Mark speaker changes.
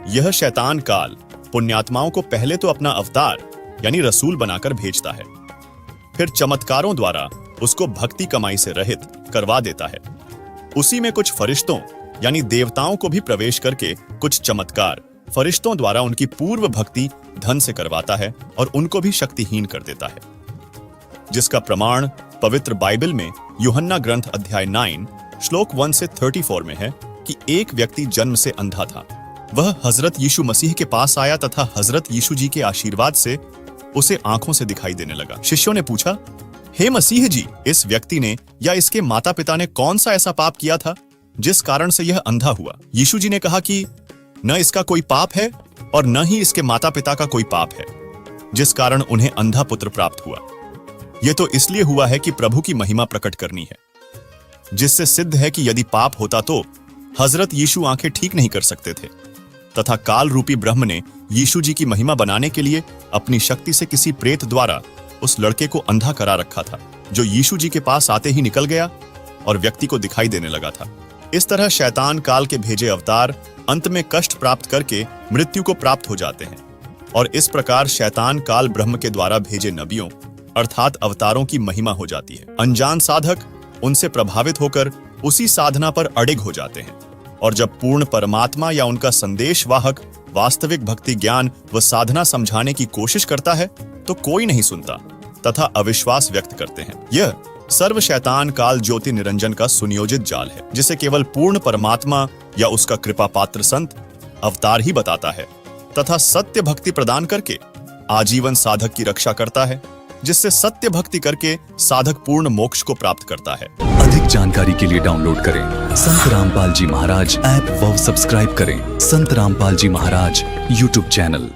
Speaker 1: यह शैतान काल पुण्यात्माओं को पहले तो अपना अवतार यानी रसूल बनाकर भेजता है, फिर चमत्कारों द्वारा उसको भक्ति कमाई से रहित करवा देता है। उसी में कुछ फरिश्तों यानी देवताओं को भी प्रवेश करके कुछ चमत्कार फरिश्तों द्वारा उनकी पूर्व भक्ति धन से करवाता है और उनको भी शक्तिहीन कर देता है, जिसका प्रमाण पवित्र बाइबल में यूहन्ना ग्रंथ अध्याय 9 श्लोक 1 से 34 में है कि एक व्यक्ति जन्म से अंधा था। वह हजरत यीशु मसीह के पास आया तथा हजरत यीशु जी के आशीर्वाद से उसे आंखों से दिखाई देने लगा। शिष्यों ने पूछा, हे मसीह जी, इस व्यक्ति ने या इसके माता पिता ने कौन सा ऐसा पाप किया था जिस कारण से यह अंधा हुआ? यीशु जी ने कहा कि न इसका कोई पाप है और न ही इसके माता पिता का कोई पाप है, जिस कारण उन्हें अंधा पुत्र प्राप्त हुआ। यह तो इसलिए हुआ है कि प्रभु की महिमा प्रकट करनी है, जिससे सिद्ध है कि यदि पाप होता तो हजरत यीशु आंखें ठीक नहीं कर सकते थे, तथा काल रूपी ब्रह्म ने यीशु जी की महिमा बनाने के लिए अपनी शक्ति से किसी प्रेत द्वारा उस लड़के को अंधा करा रखा था, जो यीशु जी के पास आते ही निकल गया और व्यक्ति को दिखाई देने लगा था। इस तरह शैतान काल के भेजे अवतार अंत में कष्ट प्राप्त करके मृत्यु को प्राप्त हो जाते हैं, और इस प्रकार शैतान काल ब्रह्म के द्वारा भेजे नबियों अर्थात अवतारों की महिमा हो जाती है। अनजान साधक उनसे प्रभावित होकर उसी साधना पर अडिग हो जाते हैं, और जब पूर्ण परमात्मा या उनका संदेश वाहक वास्तविक भक्ति ज्ञान व साधना समझाने की कोशिश करता है तो कोई नहीं सुनता तथा अविश्वास व्यक्त करते हैं। यह सर्व शैतान काल ज्योति निरंजन का सुनियोजित जाल है, जिसे केवल पूर्ण परमात्मा या उसका कृपा पात्र संत अवतार ही बताता है, तथा सत्य भक्ति प्रदान करके आजीवन साधक की रक्षा करता है, जिससे सत्य भक्ति करके साधक पूर्ण मोक्ष को प्राप्त करता है।
Speaker 2: अधिक जानकारी के लिए डाउनलोड करें संत रामपाल जी महाराज ऐप व सब्सक्राइब करें संत रामपाल जी महाराज यूट्यूब चैनल।